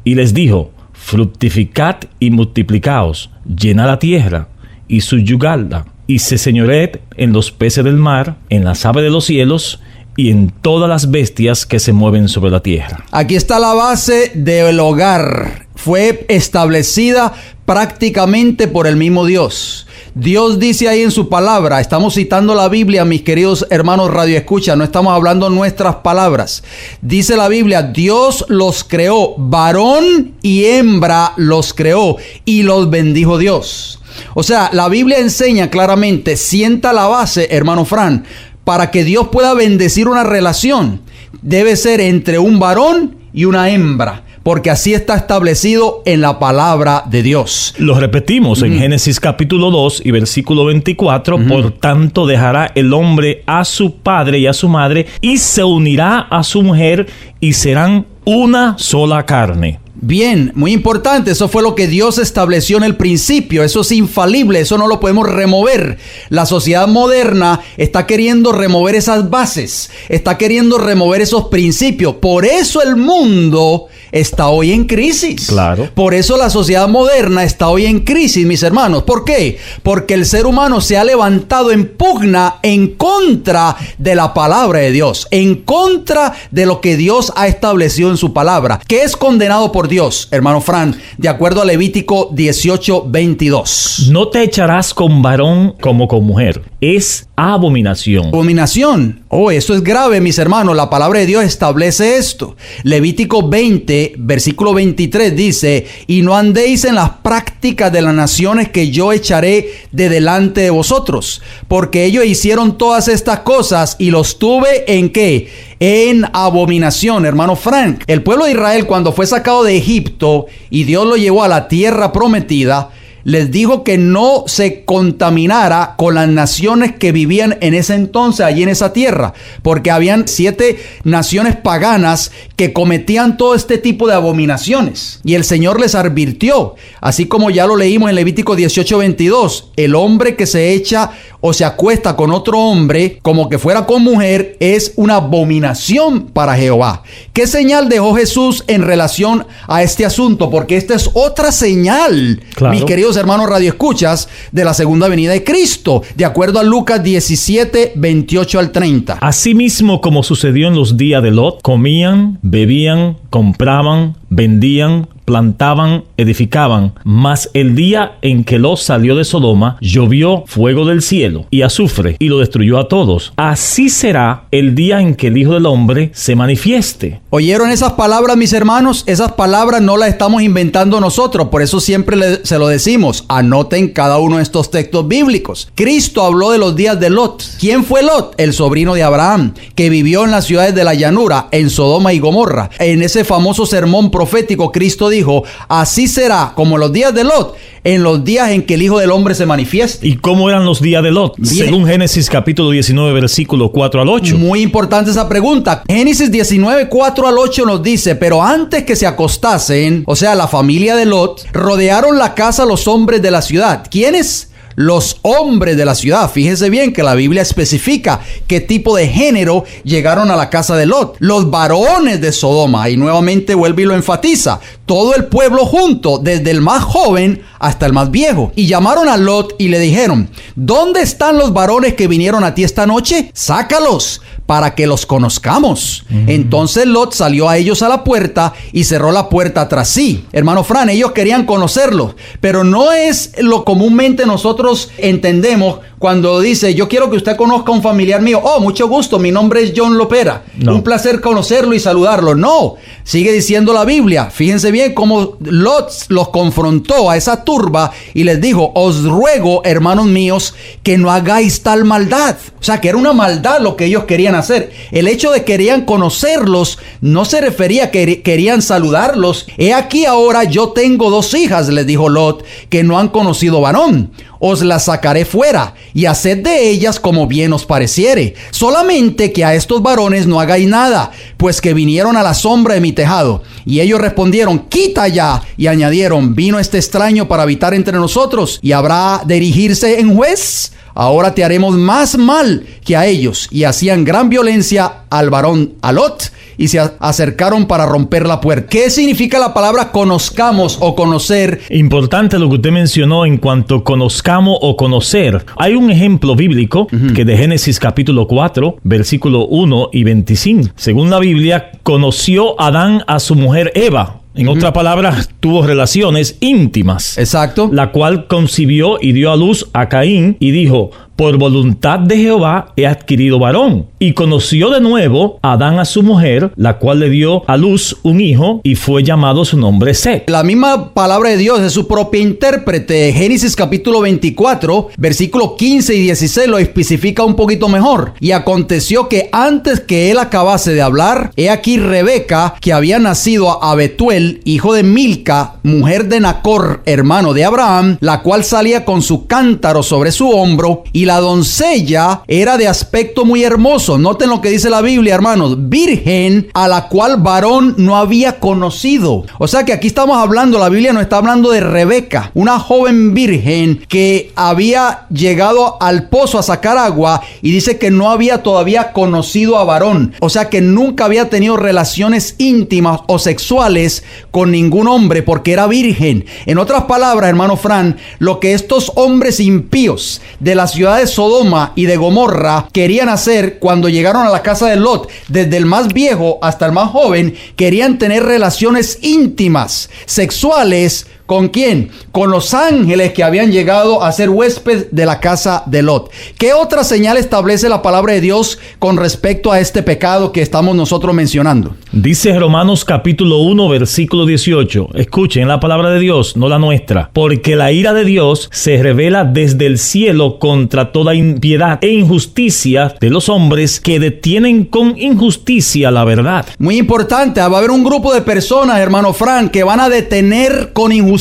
Y les dijo: fructificad y multiplicaos, llenad la tierra y subyugadla, y se señoreed en los peces del mar, en las aves de los cielos, y en todas las bestias que se mueven sobre la tierra.
Aquí está la base del hogar. Fue establecida prácticamente por el mismo Dios. Dios dice ahí en su palabra, estamos citando la Biblia, mis queridos hermanos Radio Escucha, no estamos hablando nuestras palabras. Dice la Biblia: Dios los creó, varón y hembra los creó, y los bendijo Dios. O sea, la Biblia enseña claramente, sienta la base, hermano Fran, para que Dios pueda bendecir una relación. Debe ser entre un varón y una hembra, porque así está establecido en la palabra de Dios.
Lo repetimos en Génesis capítulo 2 y versículo 24. Por tanto dejará el hombre a su padre y a su madre, y se unirá a su mujer, y serán una sola carne.
Bien, muy importante, eso fue lo que Dios estableció en el principio, eso es infalible, eso no lo podemos remover. La sociedad moderna está queriendo remover esas bases, está queriendo remover esos principios, por eso el mundo está hoy en crisis.
Claro.
Por eso la sociedad moderna está hoy en crisis, mis hermanos. ¿Por qué? Porque el ser humano se ha levantado en pugna en contra de la palabra de Dios, en contra de lo que Dios ha establecido en su palabra, que es condenado por Dios, hermano Fran, de acuerdo a Levítico 18:22.
No te echarás con varón como con mujer. Es abominación.
Abominación. Oh, eso es grave, mis hermanos. La palabra de Dios establece esto. Levítico 20, versículo 23 dice: y no andéis en las prácticas de las naciones que yo echaré de delante de vosotros, porque ellos hicieron todas estas cosas y los tuve ¿en qué? En abominación, hermano Frank. El pueblo de Israel, cuando fue sacado de Egipto y Dios lo llevó a la tierra prometida, les dijo que no se contaminara con las naciones que vivían en ese entonces allí en esa tierra, porque habían 7 naciones paganas que cometían todo este tipo de abominaciones, y el Señor les advirtió, así como ya lo leímos en Levítico 18:22, el hombre que se echa o se acuesta con otro hombre como que fuera con mujer es una abominación para Jehová. ¿Qué señal dejó Jesús en relación a este asunto? Porque esta es otra señal,
claro,
mis queridos hermanos radioescuchas, de la segunda venida de Cristo, de acuerdo a Lucas 17, 28 al 30.
Asimismo, como sucedió en los días de Lot, comían, bebían, compraban, vendían, plantaban, edificaban. Mas el día en que Lot salió de Sodoma, llovió fuego del cielo y azufre, y lo destruyó a todos. Así será el día en que el Hijo del Hombre se manifieste.
¿Oyeron esas palabras, mis hermanos? Esas palabras no las estamos inventando nosotros, por eso siempre se lo decimos. Anoten cada uno de estos textos bíblicos. Cristo habló de los días de Lot. ¿Quién fue Lot? El sobrino de Abraham, que vivió en las ciudades de la llanura, en Sodoma y Gomorra. En ese famoso sermón profético, Cristo dijo: así será como los días de Lot, en los días en que el Hijo del Hombre se manifieste.
¿Y cómo eran los días de Lot?
Bien.
Según Génesis capítulo 19, versículo 4 al 8.
Muy importante esa pregunta. Génesis 19, 4 al 8 nos dice: pero antes que se acostasen, o sea, la familia de Lot, rodearon la casa los hombres de la ciudad. ¿Quiénes? Los hombres de la ciudad. Fíjese bien que la Biblia especifica qué tipo de género llegaron a la casa de Lot. Los varones de Sodoma. Y nuevamente vuelve y lo enfatiza. Todo el pueblo junto, desde el más joven hasta el más viejo. Y llamaron a Lot y le dijeron: ¿dónde están los varones que vinieron a ti esta noche? Sácalos para que los conozcamos. Entonces Lot salió a ellos a la puerta y cerró la puerta tras sí. Hermano Fran, ellos querían conocerlos, pero no es lo comúnmente nosotros entendemos cuando dice: yo quiero que usted conozca a un familiar mío. Oh, mucho gusto, mi nombre es John Lopera. No. Un placer conocerlo y saludarlo. No, sigue diciendo la Biblia. Fíjense bien cómo Lot los confrontó a esa turba y les dijo: os ruego, hermanos míos, que no hagáis tal maldad. O sea, que era una maldad lo que ellos querían hacer. El hecho de que querían conocerlos no se refería a que querían saludarlos. He aquí ahora yo tengo 2 hijas, les dijo Lot, que no han conocido varón. Os las sacaré fuera y haced de ellas como bien os pareciere. Solamente que a estos varones no hagáis nada, pues que vinieron a la sombra de mi tejado. Y ellos respondieron: quita ya. Y añadieron: vino este extraño para habitar entre nosotros y habrá de erigirse en juez. Ahora te haremos más mal que a ellos. Y hacían gran violencia al varón, a Lot, y se acercaron para romper la puerta. ¿Qué significa la palabra conozcamos o conocer?
Importante lo que usted mencionó en cuanto conozcamos o conocer. Hay un ejemplo bíblico que de Génesis capítulo 4, versículo 1 y 25. Según la Biblia, conoció Adán a su mujer Eva. En otras palabras, tuvo relaciones íntimas.
Exacto.
La cual concibió y dio a luz a Caín y dijo: por voluntad de Jehová he adquirido varón. Y conoció de nuevo Adán a su mujer, la cual le dio a luz un hijo y fue llamado su nombre Set.
La misma palabra de Dios es su propia intérprete. Génesis capítulo 24, versículo 15 y 16 lo especifica un poquito mejor. Y aconteció que antes que él acabase de hablar, he aquí Rebeca, que había nacido a Betuel, hijo de Milca, mujer de Nacor, hermano de Abraham, la cual salía con su cántaro sobre su hombro, y la doncella era de aspecto muy hermoso. Noten lo que dice la Biblia, hermanos: virgen, a la cual varón no había conocido. O sea que aquí estamos hablando, la Biblia nos está hablando de Rebeca, una joven virgen que había llegado al pozo a sacar agua, y dice que no había todavía conocido a varón. O sea que nunca había tenido relaciones íntimas o sexuales con ningún hombre, porque era virgen. En otras palabras, hermano Fran, lo que estos hombres impíos de la ciudad de Sodoma y de Gomorra querían hacer cuando llegaron a la casa de Lot, desde el más viejo hasta el más joven, querían tener relaciones íntimas, sexuales. ¿Con quién? Con los ángeles que habían llegado a ser huésped de la casa de Lot. ¿Qué otra señal establece la palabra de Dios con respecto a este pecado que estamos nosotros mencionando?
Dice Romanos capítulo 1, versículo 18. Escuchen la palabra de Dios, no la nuestra. Porque la ira de Dios se revela desde el cielo contra toda impiedad e injusticia de los hombres que detienen con injusticia la verdad.
Muy importante, va a haber un grupo de personas, hermano Frank, que van a detener con injusticia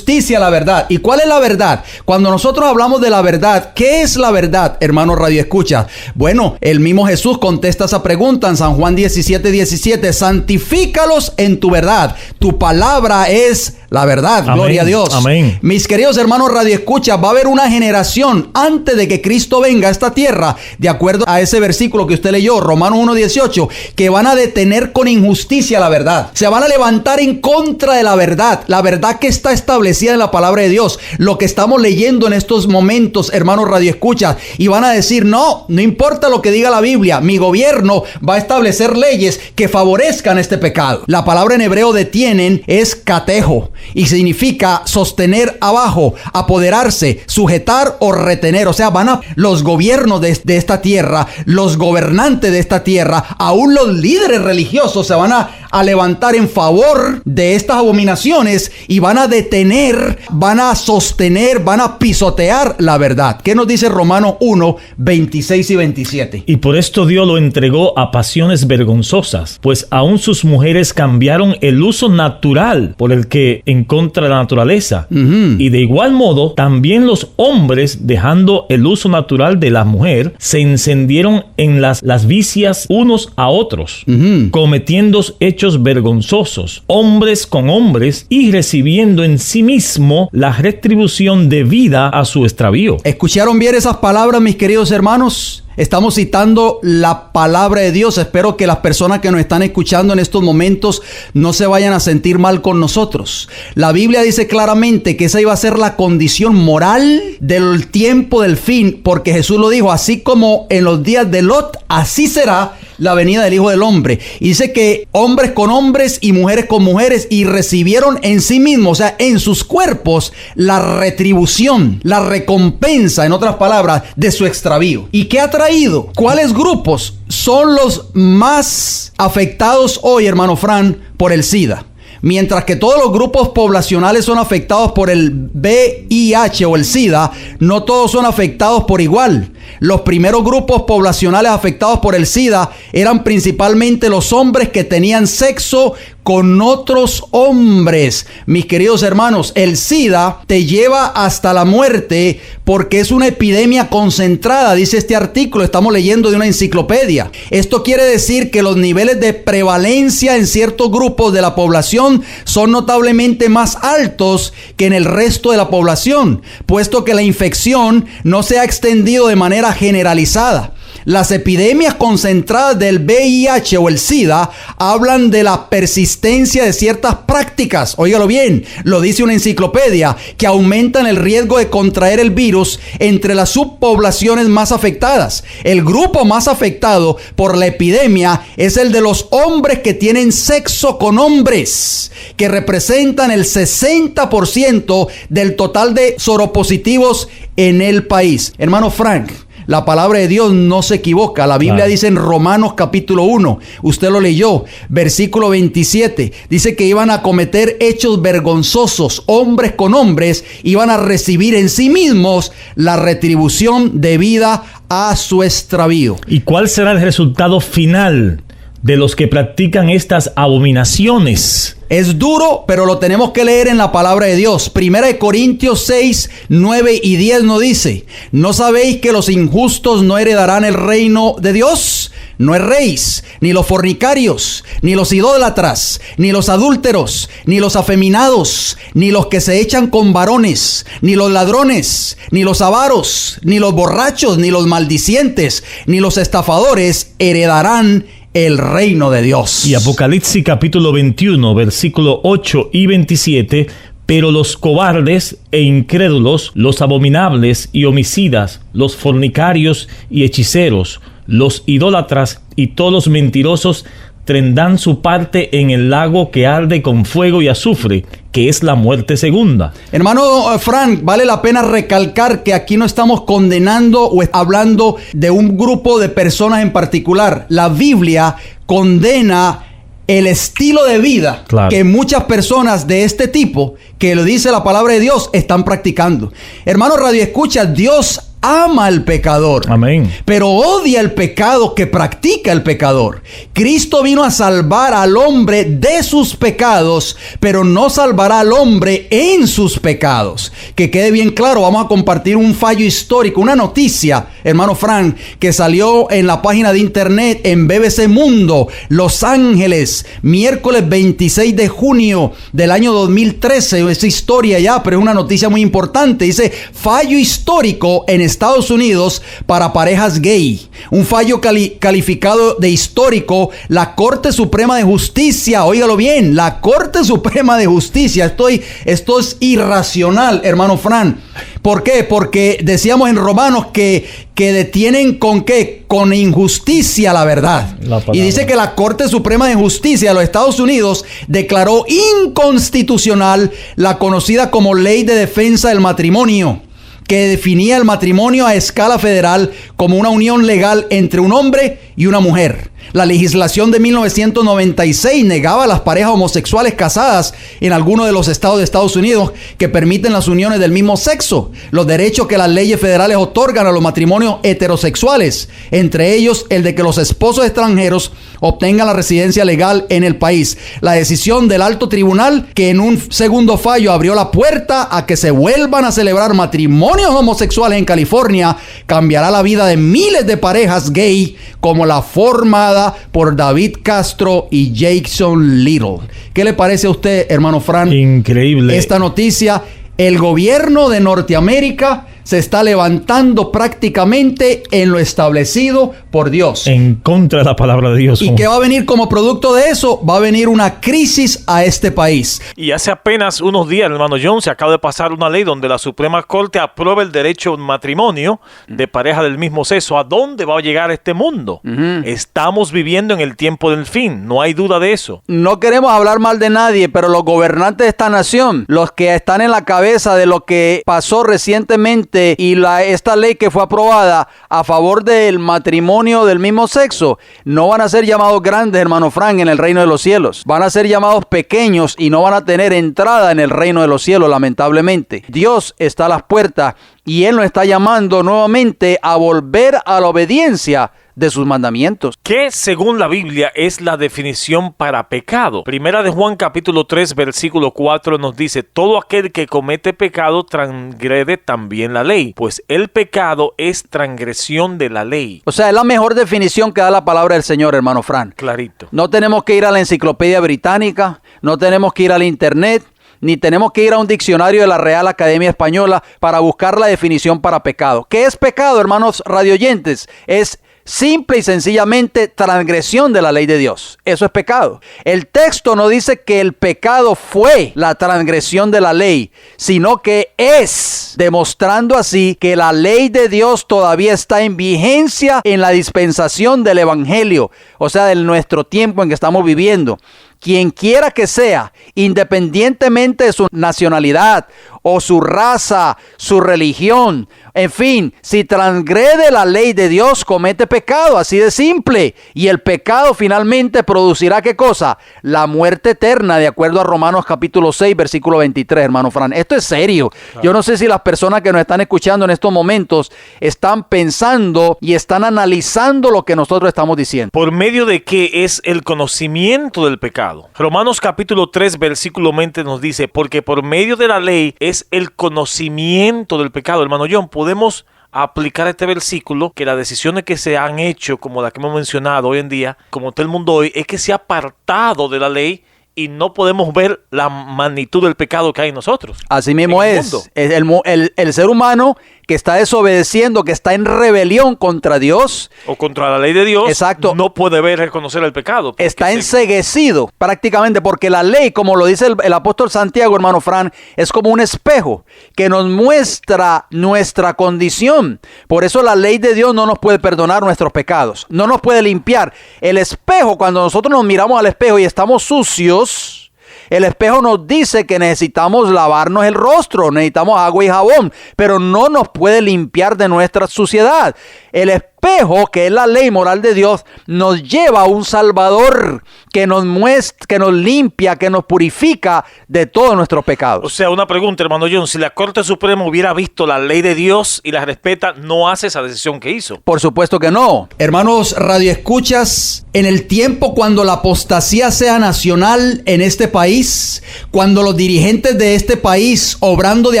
la verdad. ¿Y cuál es la verdad? Cuando nosotros hablamos de la verdad, ¿qué es la verdad, hermano Radio Escucha? Bueno, el mismo Jesús contesta esa pregunta en San Juan 17:17. Santifícalos en tu verdad. Tu palabra es la verdad. Amén. Gloria a Dios.
Amén.
Mis queridos hermanos Radio Escucha, va a haber una generación antes de que Cristo venga a esta tierra, de acuerdo a ese versículo que usted leyó, Romanos 1:18, que van a detener con injusticia la verdad. Se van a levantar en contra de la verdad que está establecida en la palabra de Dios, lo que estamos leyendo en estos momentos, hermanos Radio Escucha, y van a decir: no importa lo que diga la Biblia, mi gobierno va a establecer leyes que favorezcan este pecado. La palabra en hebreo detiene tienen es catejo y significa sostener abajo, apoderarse, sujetar o retener. O sea, los gobiernos de esta tierra, los gobernantes de esta tierra, aún los líderes religiosos se van a levantar en favor de estas abominaciones y van a detener, van a sostener, van a pisotear la verdad. ¿Qué nos dice Romanos 1, 26 y 27?
Y por esto Dios lo entregó a pasiones vergonzosas, pues aún sus mujeres cambiaron el uso natural por el que en contra de la naturaleza. Y de igual modo, también los hombres, dejando el uso natural de la mujer, se encendieron en las vicias unos a otros, cometiendo hechos vergonzosos, hombres con hombres, y recibiendo en sí mismo la retribución debida a su extravío.
¿Escucharon bien esas palabras, mis queridos hermanos? Estamos citando la palabra de Dios. Espero que las personas que nos están escuchando en estos momentos no se vayan a sentir mal con nosotros. La Biblia dice claramente que esa iba a ser la condición moral del tiempo del fin, porque Jesús lo dijo, así como en los días de Lot, así será la venida del Hijo del Hombre. Y dice que hombres con hombres y mujeres con mujeres, y recibieron en sí mismos, o sea, en sus cuerpos, la retribución, la recompensa, en otras palabras, de su extravío. ¿Y qué ha traído? ¿Cuáles grupos son los más afectados hoy, hermano Fran, por el SIDA? Mientras que todos los grupos poblacionales son afectados por el VIH o el SIDA, no todos son afectados por igual. Los primeros grupos poblacionales afectados por el SIDA eran principalmente los hombres que tenían sexo con otros hombres. Mis queridos hermanos, el SIDA te lleva hasta la muerte porque es una epidemia concentrada, dice este artículo, estamos leyendo de una enciclopedia. Esto quiere decir que los niveles de prevalencia en ciertos grupos de la población son notablemente más altos que en el resto de la población, puesto que la infección no se ha extendido de manera generalizada. Las epidemias concentradas del VIH o el SIDA hablan de la persistencia de ciertas prácticas, óigalo bien, lo dice una enciclopedia, que aumentan el riesgo de contraer el virus entre las subpoblaciones más afectadas. El grupo más afectado por la epidemia es el de los hombres que tienen sexo con hombres, que representan el 60% del total de soropositivos en el país. Hermano Frank, la palabra de Dios no se equivoca. La Biblia dice en Romanos capítulo 1, usted lo leyó, versículo 27, dice que iban a cometer hechos vergonzosos, hombres con hombres, iban a recibir en sí mismos la retribución debida a su extravío.
¿Y cuál será el resultado final de los que practican estas abominaciones?
Es duro, pero lo tenemos que leer en la palabra de Dios. 1 Corintios 6, 9 y 10 nos dice: ¿no sabéis que los injustos no heredarán el reino de Dios? No erréis, ni los fornicarios, ni los idólatras, ni los adúlteros, ni los afeminados, ni los que se echan con varones, ni los ladrones, ni los avaros, ni los borrachos, ni los maldicientes, ni los estafadores heredarán el reino de Dios.
Y Apocalipsis capítulo 21, versículo 8 y 27, pero los cobardes e incrédulos, los abominables y homicidas, los fornicarios y hechiceros, los idólatras y todos los mentirosos tendrán su parte en el lago que arde con fuego y azufre, que es la muerte segunda.
Hermano Frank, vale la pena recalcar que aquí no estamos condenando o hablando de un grupo de personas en particular. La Biblia condena el estilo de vida que muchas personas de este tipo, que lo dice la palabra de Dios, están practicando. Hermano Radio Escucha, Dios ama al pecador,
amén,
pero odia el pecado que practica el pecador. Cristo vino a salvar al hombre de sus pecados, pero no salvará al hombre en sus pecados. Que quede bien claro, vamos a compartir un fallo histórico, una noticia, hermano Frank, que salió en la página de internet en BBC Mundo, Los Ángeles, miércoles 26 de junio del año 2013. Es historia ya, pero es una noticia muy importante. Dice: fallo histórico en Estados Unidos para parejas gay. Un fallo calificado de histórico. La Corte Suprema de Justicia, óigalo bien, la Corte Suprema de Justicia, esto es irracional, hermano Fran. ¿Por qué? Porque decíamos en Romanos que detienen ¿con qué? Con injusticia la verdad. Y dice que la Corte Suprema de Justicia de los Estados Unidos declaró inconstitucional la conocida como Ley de Defensa del Matrimonio, que definía el matrimonio a escala federal como una unión legal entre un hombre y una mujer. La legislación de 1996 negaba a las parejas homosexuales casadas en algunos de los estados de Estados Unidos que permiten las uniones del mismo sexo, los derechos que las leyes federales otorgan a los matrimonios heterosexuales, entre ellos el de que los esposos extranjeros obtengan la residencia legal en el país. La decisión del alto tribunal, que en un segundo fallo abrió la puerta a que se vuelvan a celebrar matrimonios homosexuales en California, cambiará la vida de miles de parejas gay como la formada por David Castro y Jason Little. ¿Qué le parece a usted, hermano Fran?
Increíble.
Esta noticia. El gobierno de Norteamérica se está levantando prácticamente en lo establecido por Dios.
En contra de la palabra de Dios.
¿Y qué va a venir como producto de eso? Va a venir una crisis a este país.
Y hace apenas unos días, hermano John, se acaba de pasar una ley donde la Suprema Corte aprueba el derecho al matrimonio de pareja del mismo sexo. ¿A dónde va a llegar este mundo? Estamos viviendo en el tiempo del fin, no hay duda de eso.
No queremos hablar mal de nadie, pero los gobernantes de esta nación, los que están en la cabeza de lo que pasó recientemente y esta ley que fue aprobada a favor del matrimonio del mismo sexo, no van a ser llamados grandes, hermano Frank, en el reino de los cielos. Van a ser llamados pequeños y no van a tener entrada en el reino de los cielos, lamentablemente. Dios está a las puertas y Él nos está llamando nuevamente a volver a la obediencia de sus mandamientos.
¿Qué, según la Biblia, es la definición para pecado? Primera de Juan capítulo 3 versículo 4 nos dice: todo aquel que comete pecado transgrede también la ley, pues el pecado es transgresión de la ley.
O sea, es la mejor definición que da la palabra del Señor, hermano Fran.
Clarito.
No tenemos que ir a la enciclopedia británica, no tenemos que ir al internet, ni tenemos que ir a un diccionario de la Real Academia Española para buscar la definición para pecado. ¿Qué es pecado, hermanos radioyentes? Es simple y sencillamente transgresión de la ley de Dios. Eso es pecado. El texto no dice que el pecado fue la transgresión de la ley, sino que es, demostrando así que la ley de Dios todavía está en vigencia en la dispensación del Evangelio, o sea, de nuestro tiempo en que estamos viviendo. Quien quiera que sea, independientemente de su nacionalidad o su raza, su religión, en fin, si transgrede la ley de Dios, comete pecado, así de simple. Y el pecado finalmente producirá ¿qué cosa? La muerte eterna, de acuerdo a Romanos capítulo 6, versículo 23, hermano Fran. Esto es serio. Yo no sé si las personas que nos están escuchando en estos momentos están pensando y están analizando lo que nosotros estamos diciendo.
¿Por medio de qué es el conocimiento del pecado? Romanos capítulo 3, versículo 20 nos dice: porque por medio de la ley es el conocimiento del pecado. Hermano John, podemos aplicar este versículo, que las decisiones que se han hecho, como la que hemos mencionado hoy en día, como todo el mundo hoy, es que se ha apartado de la ley y no podemos ver la magnitud del pecado que hay en nosotros.
Así mismo es. El ser humano que está desobedeciendo, que está en rebelión contra Dios,
o contra la ley de Dios,
exacto,
no puede ver, reconocer el pecado.
Está enceguecido prácticamente, porque la ley, como lo dice el apóstol Santiago, hermano Fran, es como un espejo que nos muestra nuestra condición. Por eso la ley de Dios no nos puede perdonar nuestros pecados, no nos puede limpiar. El espejo, cuando nosotros nos miramos al espejo y estamos sucios, el espejo nos dice que necesitamos lavarnos el rostro, necesitamos agua y jabón, pero no nos puede limpiar de nuestra suciedad. El espejo, que es la ley moral de Dios, nos lleva a un Salvador que nos muestra, que nos limpia, que nos purifica de todos nuestros pecados.
O sea, una pregunta, hermano John: si la Corte Suprema hubiera visto la ley de Dios y la respeta, ¿no hace esa decisión que hizo?
Por supuesto que no. Hermanos radioescuchas, en el tiempo cuando la apostasía sea nacional en este país, cuando los dirigentes de este país, obrando de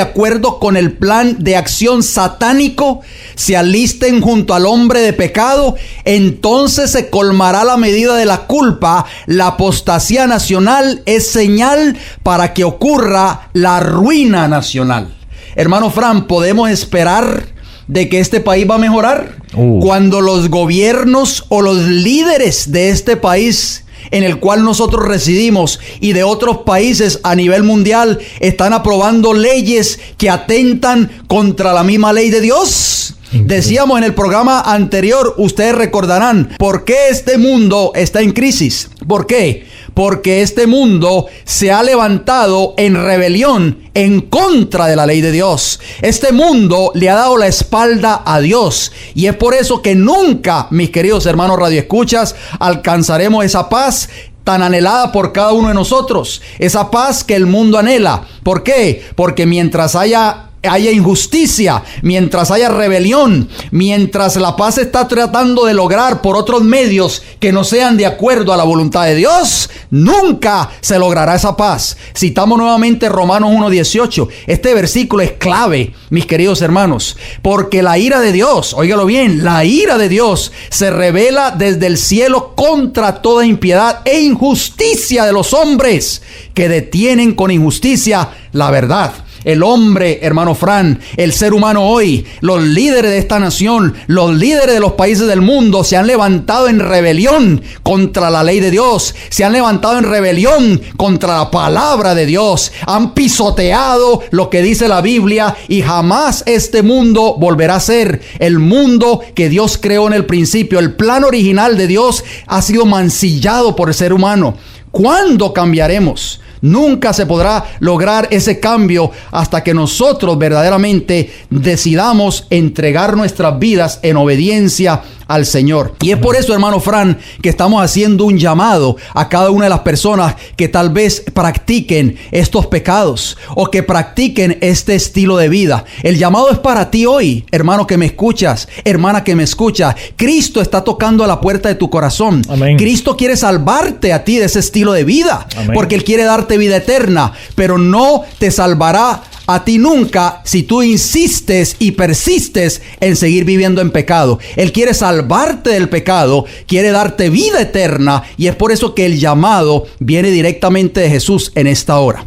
acuerdo con el plan de acción satánico, se alisten junto al hombre de pecado, entonces se colmará la medida de la culpa. La apostasía nacional es señal para que ocurra la ruina nacional. Hermano Fran, podemos esperar de que este país va a mejorar? Cuando los gobiernos o los líderes de este país en el cual nosotros residimos y de otros países a nivel mundial están aprobando leyes que atentan contra la misma ley de Dios. Decíamos en el programa anterior, ustedes recordarán, ¿por qué este mundo está en crisis? ¿Por qué? Porque este mundo se ha levantado en rebelión en contra de la ley de Dios. Este mundo le ha dado la espalda a Dios. Y es por eso que nunca, mis queridos hermanos radioescuchas, alcanzaremos esa paz tan anhelada por cada uno de nosotros. Esa paz que el mundo anhela. ¿Por qué? Porque mientras haya injusticia, mientras haya rebelión, mientras la paz se está tratando de lograr por otros medios que no sean de acuerdo a la voluntad de Dios, nunca se logrará esa paz. Citamos nuevamente Romanos 1:18. Este versículo es clave, mis queridos hermanos, porque la ira de Dios, óigalo bien, la ira de Dios se revela desde el cielo contra toda impiedad e injusticia de los hombres que detienen con injusticia la verdad. El hombre, hermano Fran, el ser humano hoy, los líderes de esta nación, los líderes de los países del mundo se han levantado en rebelión contra la ley de Dios, se han levantado en rebelión contra la palabra de Dios, han pisoteado lo que dice la Biblia y jamás este mundo volverá a ser el mundo que Dios creó en el principio. El plan original de Dios ha sido mancillado por el ser humano. ¿Cuándo cambiaremos? Nunca se podrá lograr ese cambio hasta que nosotros verdaderamente decidamos entregar nuestras vidas en obediencia al Señor. Y es por eso, hermano Fran, que estamos haciendo un llamado a cada una de las personas que tal vez practiquen estos pecados o que practiquen este estilo de vida. El llamado es para ti hoy, hermano que me escuchas, hermana que me escucha. Cristo está tocando a la puerta de tu corazón. Amén. Cristo quiere salvarte a ti de ese estilo de vida. Amén. Porque Él quiere darte vida eterna, pero no te salvará a ti nunca si tú insistes y persistes en seguir viviendo en pecado. Él quiere salvarte del pecado, quiere darte vida eterna, y es por eso que el llamado viene directamente de Jesús en esta hora.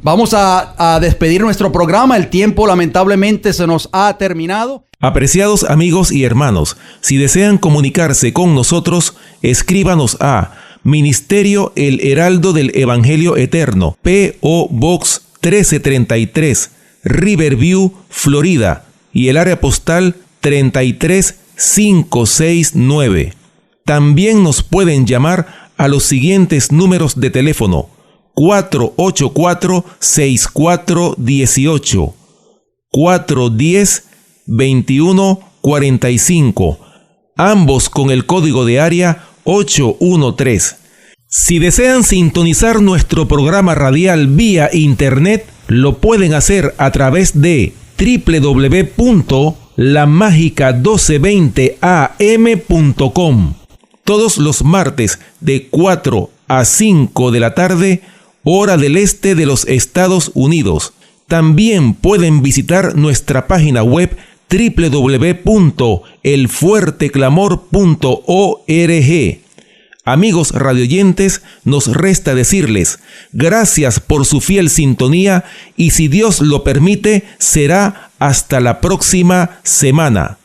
Vamos a despedir nuestro programa. El tiempo lamentablemente se nos ha terminado.
Apreciados amigos y hermanos, si desean comunicarse con nosotros, escríbanos a Ministerio El Heraldo del Evangelio Eterno, P.O. Box 1333, Riverview, Florida, y el área postal 33569. También nos pueden llamar a los siguientes números de teléfono: 484-6418, 410-2145, ambos con el código de área 813. Si desean sintonizar nuestro programa radial vía internet, lo pueden hacer a través de www.lamagica1220am.com. Todos los martes de 4 a 5 de la tarde, hora del este de los Estados Unidos. También pueden visitar nuestra página web www.elfuerteclamor.org. Amigos radioyentes, nos resta decirles gracias por su fiel sintonía y si Dios lo permite, será hasta la próxima semana.